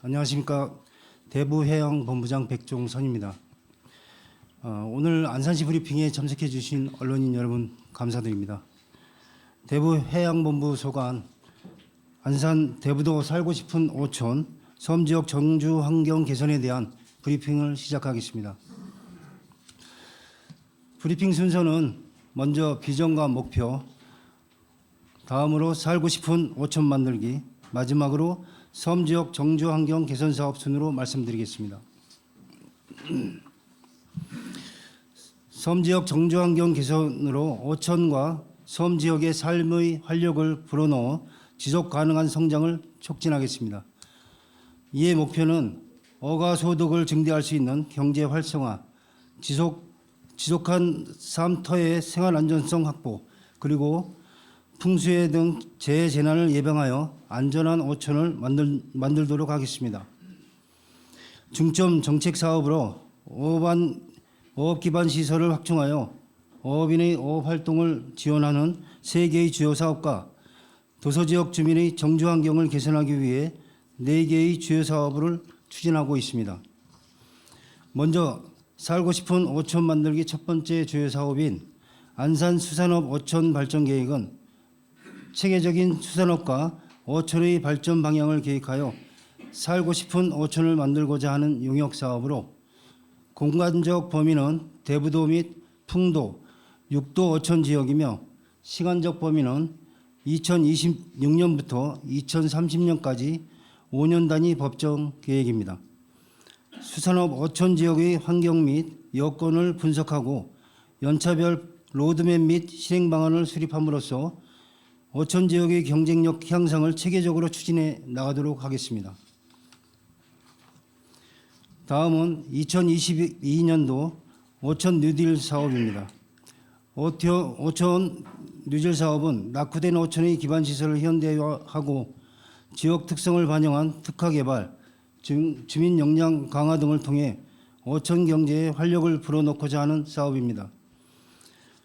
안녕하십니까. 대부해양본부장 백종선입니다. 오늘 안산시 브리핑에 참석해 주신 언론인 여러분 감사드립니다. 대부해양본부 소관 안산 대부도 살고 싶은 오촌 섬지역 정주 환경 개선에 대한 브리핑을 시작하겠습니다. 브리핑 순서는 먼저 비전과 목표, 다음으로 살고 싶은 오촌 만들기, 마지막으로 섬지역 정주환경 개선 사업 순으로 말씀드리겠습니다. 섬지역 정주환경 개선으로 오촌과 섬지역의 삶의 활력을 불어넣어 지속 가능한 성장을 촉진하겠습니다. 이에 목표는 어가 소득을 증대할 수 있는 경제 활성화, 지속한 삶터의 생활 안전성 확보, 그리고 풍수해 등 재해재난을 예방하여 안전한 오촌을 만들도록 하겠습니다. 중점 정책 사업으로 어업 기반 시설을 확충하여 어업인의 어업 활동을 지원하는 3개의 주요 사업과 도서지역 주민의 정주 환경을 개선하기 위해 4개의 주요 사업을 추진하고 있습니다. 먼저 살고 싶은 오촌 만들기 첫 번째 주요 사업인 안산 수산업 오촌 발전 계획은 체계적인 수산업과 오촌의 발전 방향을 계획하여 살고 싶은 오촌을 만들고자 하는 용역 사업으로 공간적 범위는 대부도 및 풍도, 육도 오촌 지역이며 시간적 범위는 2026년부터 2030년까지 5년 단위 법정 계획입니다. 수산업 오촌 지역의 환경 및 여건을 분석하고 연차별 로드맵 및 실행 방안을 수립함으로써 오촌 지역의 경쟁력 향상을 체계적으로 추진해 나가도록 하겠습니다. 다음은 2022년도 오촌 뉴딜 사업입니다. 오촌 뉴딜 사업은 낙후된 오촌의 기반시설을 현대화하고 지역 특성을 반영한 특화개발, 주민 역량 강화 등을 통해 오촌 경제에 활력을 불어넣고자 하는 사업입니다.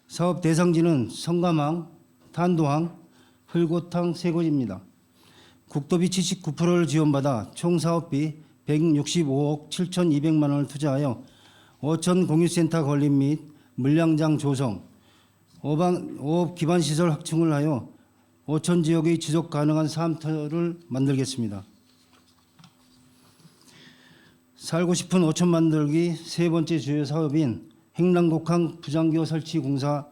사업 대상지는 성감항, 탄도항, 흘고탕 3곳입니다. 국도비 79%를 지원받아 총 사업비 165억 7,200만 원을 투자하여 오촌 공유센터 건립 및 물량장 조성, 어업 기반시설 확충을 하여 오촌 지역의 지속 가능한 삶터를 만들겠습니다. 살고 싶은 오촌 만들기 세 번째 주요 사업인 행랑곡항 부장교 설치 공사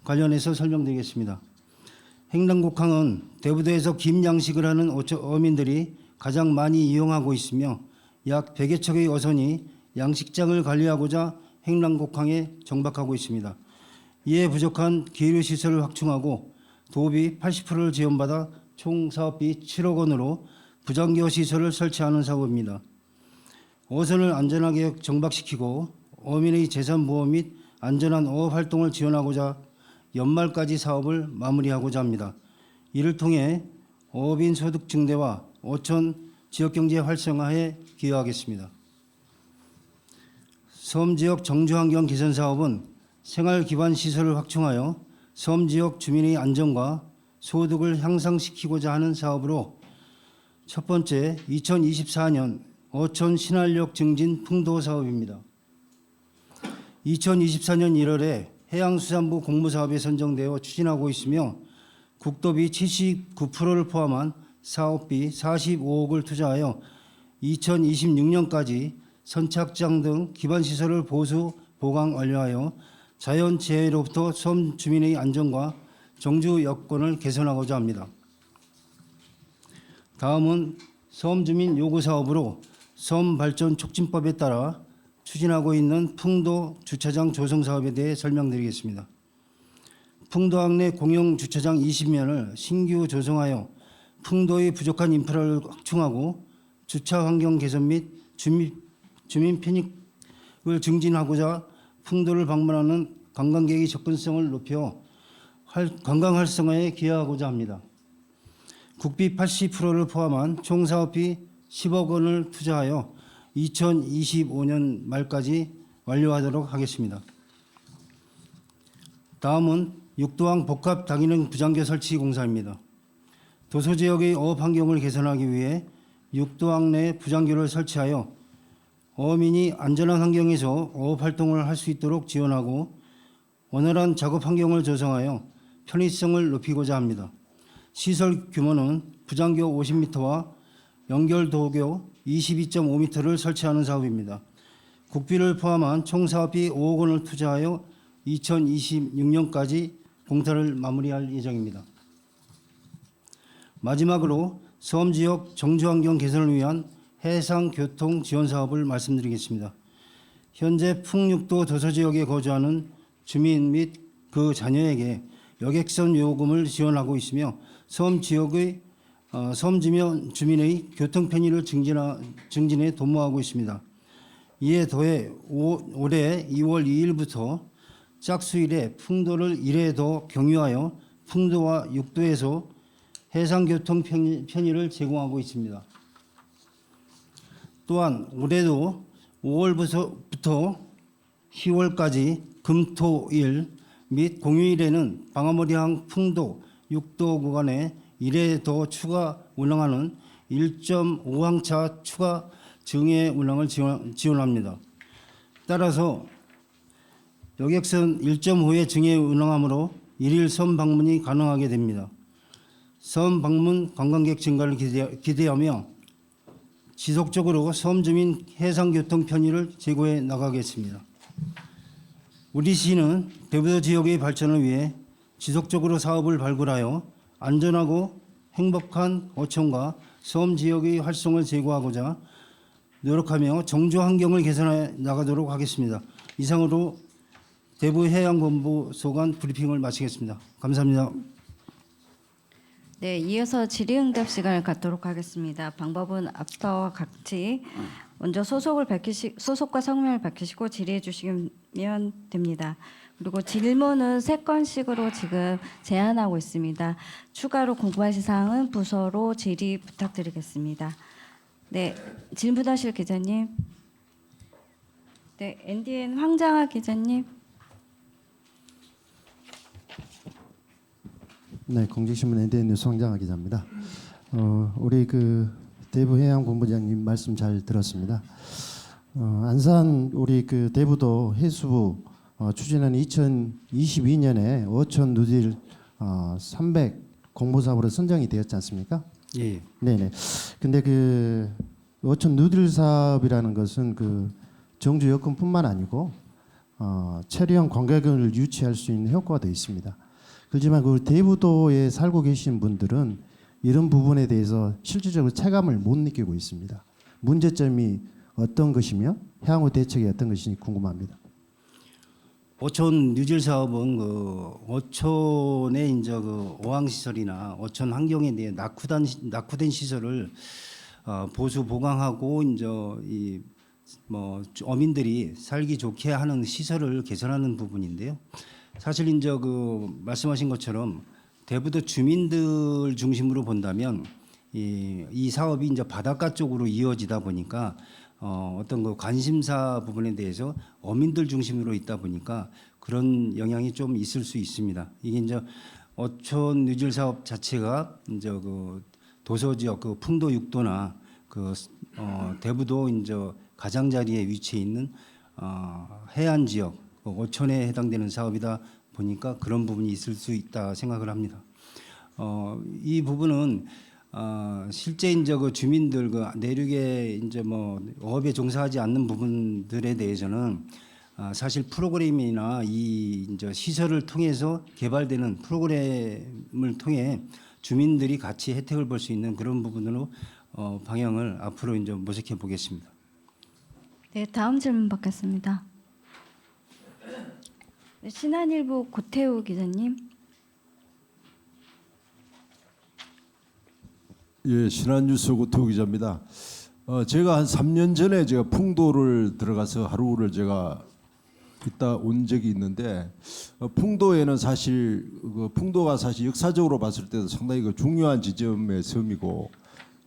관련해서 설명드리겠습니다. 행랑곡항은 대부도에서 김양식을 하는 어민들이 가장 많이 이용하고 있으며 약 100여 척의 어선이 양식장을 관리하고자 행랑곡항에 정박하고 있습니다. 이에 부족한 계류시설을 확충하고 도비 80%를 지원받아 총 사업비 7억 원으로 부장교 시설을 설치하는 사업입니다. 어선을 안전하게 정박시키고 어민의 재산 보호 및 안전한 어업 활동을 지원하고자 연말까지 사업을 마무리하고자 합니다. 이를 통해 어업인 소득 증대와 오촌 지역경제 활성화에 기여하겠습니다. 섬지역 정주환경 개선 사업은 생활기반시설을 확충하여 섬지역 주민의 안전과 소득을 향상시키고자 하는 사업으로 첫 번째 2024년 오촌 신활력 증진 풍도 사업입니다. 2024년 1월에 해양수산부 공모사업에 선정되어 추진하고 있으며 국도비 79%를 포함한 사업비 45억을 투자하여 2026년까지 선착장 등 기반시설을 보수, 보강 완료하여 자연재해로부터 섬 주민의 안전과 정주 여건을 개선하고자 합니다. 다음은 섬주민 요구사업으로 섬발전촉진법에 따라 추진하고 있는 풍도 주차장 조성 사업에 대해 설명드리겠습니다. 풍도항 내 공용 주차장 20면을 신규 조성하여 풍도의 부족한 인프라를 확충하고 주차 환경 개선 및 주민 편익을 증진하고자 풍도를 방문하는 관광객의 접근성을 높여 관광 활성화에 기여하고자 합니다. 국비 80%를 포함한 총 사업비 10억 원을 투자하여 2025년 말까지 완료하도록 하겠습니다. 다음은 육도항 복합 다기능 부장교 설치 공사입니다. 도서지역의 어업 환경을 개선하기 위해 육도항 내 부장교를 설치하여 어민이 안전한 환경에서 어업 활동을 할 수 있도록 지원하고 원활한 작업 환경을 조성하여 편의성을 높이고자 합니다. 시설 규모는 부장교 50m와 연결 도교 22.5m를 설치하는 사업입니다. 국비를 포함한 총 사업비 5억 원을 투자하여 2026년까지 공사를 마무리할 예정입니다. 마지막으로 섬 지역 정주 환경 개선을 위한 해상 교통 지원 사업을 말씀드리겠습니다. 현재 풍육도 도서 지역에 거주하는 주민 및 그 자녀에게 여객선 요금을 지원하고 있으며 섬 지역의 섬 주민의 교통 편의를 증진에 도모하고 있습니다. 이에 더해 올해 2월 2일부터 짝수일에 풍도를 1회 더 경유하여 풍도와 육도에서 해상교통 편의를 제공하고 있습니다. 또한 올해도 5월부터 10월까지 금토일 및 공휴일에는 방아머리항 풍도 육도 구간에 1회 더 추가 운항하는 1.5항차 추가 증해 운항을 지원합니다. 따라서 여객선 1.5회 증해 운항함으로 일일 섬 방문이 가능하게 됩니다. 섬 방문 관광객 증가를 기대하며 지속적으로 섬 주민 해상교통 편의를 제고해 나가겠습니다. 우리 시는 대부도 지역의 발전을 위해 지속적으로 사업을 발굴하여 안전하고 행복한 어촌과 섬 지역의 활성을 제고하고자 노력하며 정주 환경을 개선해 나가도록 하겠습니다. 이상으로 대부해양본부 소관 브리핑을 마치겠습니다. 감사합니다. 네, 이어서 질의응답 시간을 갖도록 하겠습니다. 방법은 앞서와 같이 먼저 소속과 성명을 밝히시고 질의해 주시면 됩니다. 그리고 질문은 3건씩으로 지금 제한하고 있습니다. 추가로 궁금하신 사항은 부서로 질의 부탁드리겠습니다. 네, 질문하실 기자님. 네, NDN 황장하 기자님. 네, 공직신문 NDN 뉴스 황장하 기자입니다. 우리 그 대부해양본부장님 말씀 잘 들었습니다. 안산 우리 그 대부도 해수부 추진하는 2022년에 어촌 누딜 300 공모사업으로 선정이 되었지 않습니까? 예. 네네. 근데 그 어촌 누딜 사업이라는 것은 그 정주 여건뿐만 아니고 체류형 관광을 유치할 수 있는 효과가 더 있습니다. 그렇지만 그 대부도에 살고 계신 분들은 이런 부분에 대해서 실질적으로 체감을 못 느끼고 있습니다. 문제점이 어떤 것이며 향후 대책이 어떤 것인지 궁금합니다. 어촌 뉴질 사업은 그 어촌의 이제 그 어항 시설이나 어촌 환경에 대해 낙후된 시설을 보수 보강하고 이제 이 뭐 어민들이 살기 좋게 하는 시설을 개선하는 부분인데요. 사실 이제 그 말씀하신 것처럼 대부도 주민들 중심으로 본다면 이 사업이 이제 바닷가 쪽으로 이어지다 보니까 어떤 그 관심사 부분에 대해서 어민들 중심으로 있다 보니까 그런 영향이 좀 있을 수 있습니다. 이게 이제 어촌 뉴질 사업 자체가 이제 그 도서 지역 그 풍도 육도나 그 대부도 이제 가장자리에 위치해 있는 해안 지역 어촌에 해당되는 사업이다 보니까 그런 부분이 있을 수 있다 생각을 합니다. 이 부분은 실제 이제 그 주민들 그 내륙에 이제 뭐 어업에 종사하지 않는 부분들에 대해서는 사실 프로그램이나 이 이제 시설을 통해서 개발되는 프로그램을 통해 주민들이 같이 혜택을 볼 수 있는 그런 부분으로 방향을 앞으로 이제 모색해 보겠습니다. 네, 다음 질문 받겠습니다. 네, 신한일보 고태우 기자님. 예, 신한뉴스 고태우 기자입니다. 제가 한 3년 전에 제가 풍도를 들어가서 하루를 제가 있다 온 적이 있는데 풍도에는 사실 그 풍도가 사실 역사적으로 봤을 때도 상당히 그 중요한 지점의 섬이고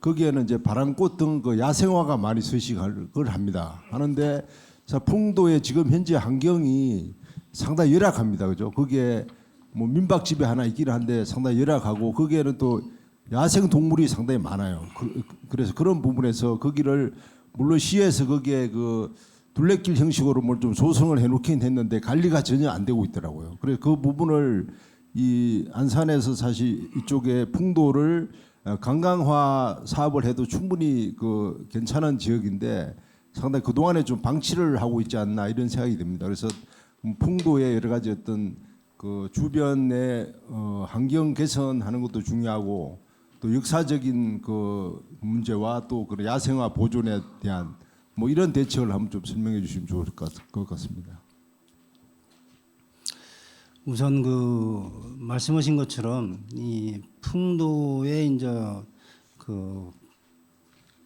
거기에는 이제 바람꽃 등 그 야생화가 많이 서식을 합니다. 하는데 자 풍도의 지금 현재 환경이 상당히 열악합니다. 그죠? 거기에 뭐 민박집이 하나 있기는 한데 상당히 열악하고 거기에는 또 야생 동물이 상당히 많아요. 그래서 그런 부분에서 거기를 물론 시에서 거기에 그 둘레길 형식으로 뭘 좀 조성을 해놓긴 했는데 관리가 전혀 안 되고 있더라고요. 그래서 그 부분을 이 안산에서 사실 이쪽에 풍도를 관광화 사업을 해도 충분히 그 괜찮은 지역인데 상당히 그 동안에 좀 방치를 하고 있지 않나 이런 생각이 듭니다. 그래서 풍도의 여러 가지 어떤 그 주변의 환경 개선하는 것도 중요하고 또 역사적인 그 문제와 또 그 야생화 보존에 대한 뭐 이런 대책을 한번 좀 설명해 주시면 좋을 것 같습니다. 우선 그 말씀하신 것처럼 이 풍도에 이제 그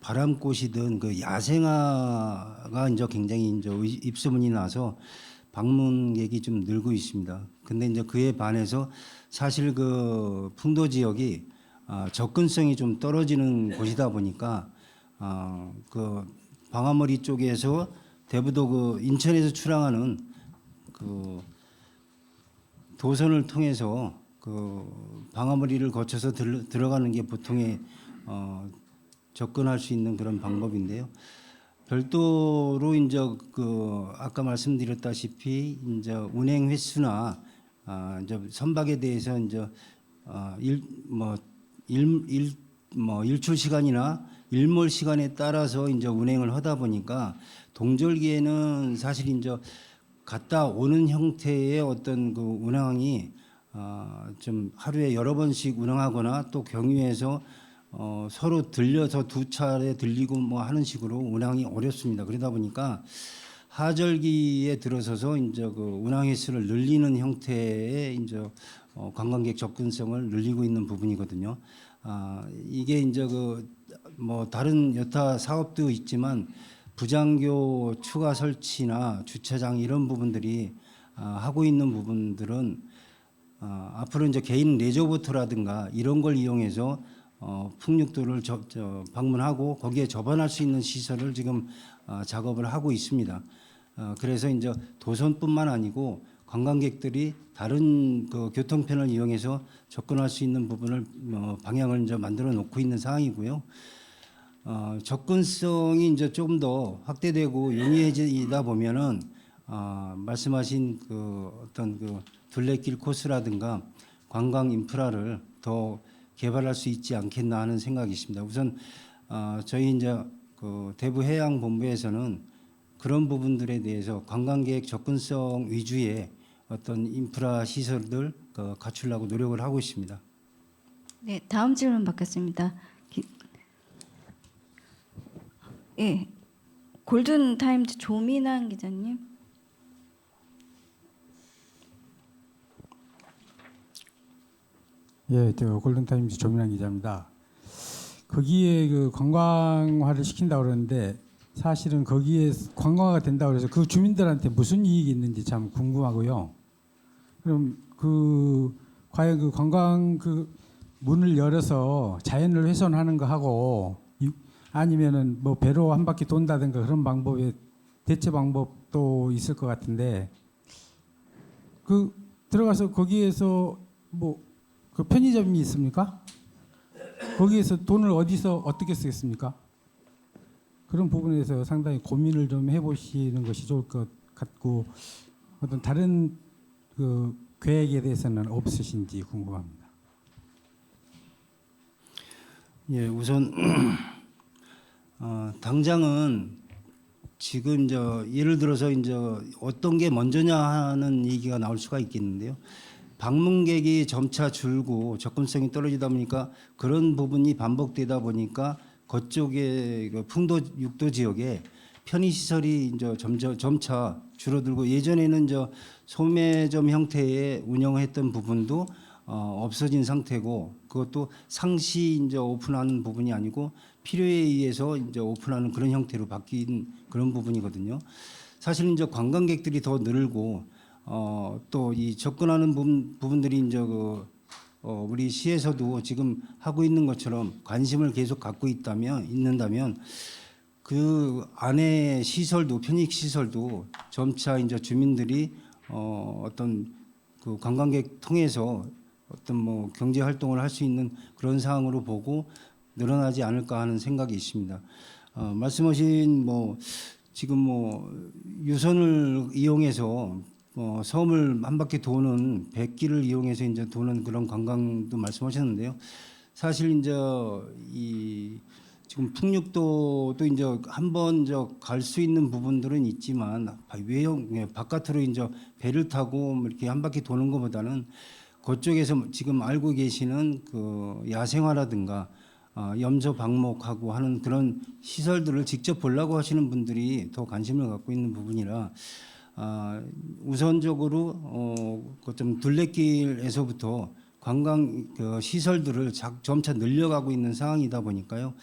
바람꽃이든 그 야생화가 이제 굉장히 이제 입소문이 나서 방문객이 좀 늘고 있습니다. 근데 이제 그에 반해서 사실 그 풍도 지역이 접근성이 좀 떨어지는 곳이다 보니까 그 방아머리 쪽에서 대부도 그 인천에서 출항하는 그 도선을 통해서 그 방아머리를 거쳐서 들어가는 게 보통의 접근할 수 있는 그런 방법인데요. 별도로 이제 그 아까 말씀드렸다시피 이제 운행 횟수나 이제 선박에 대해서 이제 일출 시간이나 일몰 시간에 따라서 이제 운행을 하다 보니까 동절기에는 사실 이제 갔다 오는 형태의 어떤 그 운항이 좀 하루에 여러 번씩 운항하거나 또 경유해서 서로 들려서 두 차례 들리고 뭐 하는 식으로 운항이 어렵습니다. 그러다 보니까 하절기에 들어서서 이제 그 운항 횟수를 늘리는 형태의 이제 관광객 접근성을 늘리고 있는 부분이거든요. 이게 이제 그 뭐 다른 여타 사업도 있지만 부장교 추가 설치나 주차장 이런 부분들이 하고 있는 부분들은 앞으로 이제 개인 레저보트라든가 이런 걸 이용해서 풍육도를 방문하고 거기에 접안할 수 있는 시설을 지금 작업을 하고 있습니다. 그래서 이제 도선뿐만 아니고 관광객들이 다른 그 교통편을 이용해서 접근할 수 있는 부분을 방향을 이제 만들어 놓고 있는 상황이고요. 접근성이 이제 조금 더 확대되고 용이해지다 보면은 말씀하신 그 어떤 그 둘레길 코스라든가 관광 인프라를 더 개발할 수 있지 않겠나 하는 생각이 있습니다. 우선 저희 이제 그 대부해양본부에서는 그런 부분들에 대해서 관광객 접근성 위주의 어떤 인프라 시설들 갖추려고 노력을 하고 있습니다. 네, 다음 질문 받겠습니다. 예, 골든 타임즈 조민환 기자님. 예, 저 골든타임즈 조민환 기자입니다. 거기에 그 관광화를 시킨다고 그러는데 사실은 거기에 관광화가 된다고 그래서 그 주민들한테 무슨 이익이 있는지 참 궁금하고요. 그럼 그 과연 그 관광 그 문을 열어서 자연을 훼손하는 거 하고 아니면은 뭐 배로 한 바퀴 돈다든가 그런 방법의 대체 방법도 있을 것 같은데 그 들어가서 거기에서 뭐 그 편의점이 있습니까? 거기에서 돈을 어디서 어떻게 쓰겠습니까? 그런 부분에 대해서 상당히 고민을 좀 해보시는 것이 좋을 것 같고 어떤 다른 그 계획에 대해서는 없으신지 궁금합니다. 예, 우선 당장은 지금 예를 들어서 이제 어떤 게 먼저냐 하는 얘기가 나올 수가 있겠는데요. 방문객이 점차 줄고 접근성이 떨어지다 보니까 그런 부분이 반복되다 보니까 그쪽에 그 풍도 육도 지역에 편의 시설이 이제 점차 줄어들고 예전에는 소매점 형태의 운영했던 부분도 없어진 상태고 그것도 상시 이제 오픈하는 부분이 아니고 필요에 의해서 이제 오픈하는 그런 형태로 바뀐 그런 부분이거든요. 사실 이제 관광객들이 더 늘고 또 이 접근하는 부분들이 이제 우리 시에서도 지금 하고 있는 것처럼 관심을 계속 갖고 있는다면 그 안에 시설도 편익 시설도 점차 이제 주민들이 어떤 그 관광객 통해서 어떤 뭐 경제 활동을 할 수 있는 그런 상황으로 보고 늘어나지 않을까 하는 생각이 있습니다. 말씀하신 뭐 지금 뭐 유선을 이용해서 섬을 한 바퀴 도는 백기를 이용해서 이제 도는 그런 관광도 말씀하셨는데요. 사실 이제 이 지금 풍육도도 이제 한번 갈 수 있는 부분들은 있지만 바깥으로 이제 배를 타고 뭐 이렇게 한 바퀴 도는 것보다는 그쪽에서 지금 알고 계시는 그 야생화라든가 염소 방목하고 하는 그런 시설들을 직접 보려고 하시는 분들이 더 관심을 갖고 있는 부분이라 우선적으로 좀 둘레길에서부터 관광 시설들을 점차 늘려가고 있는 상황이다 보니까요.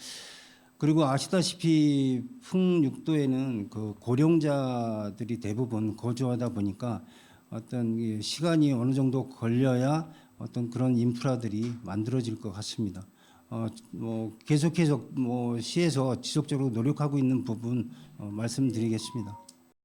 그리고 아시다시피 풍육도에는 그 고령자들이 대부분 거주하다 보니까 어떤 시간이 어느 정도 걸려야 어떤 그런 인프라들이 만들어질 것 같습니다. 계속해서 시에서 지속적으로 노력하고 있는 부분 말씀드리겠습니다.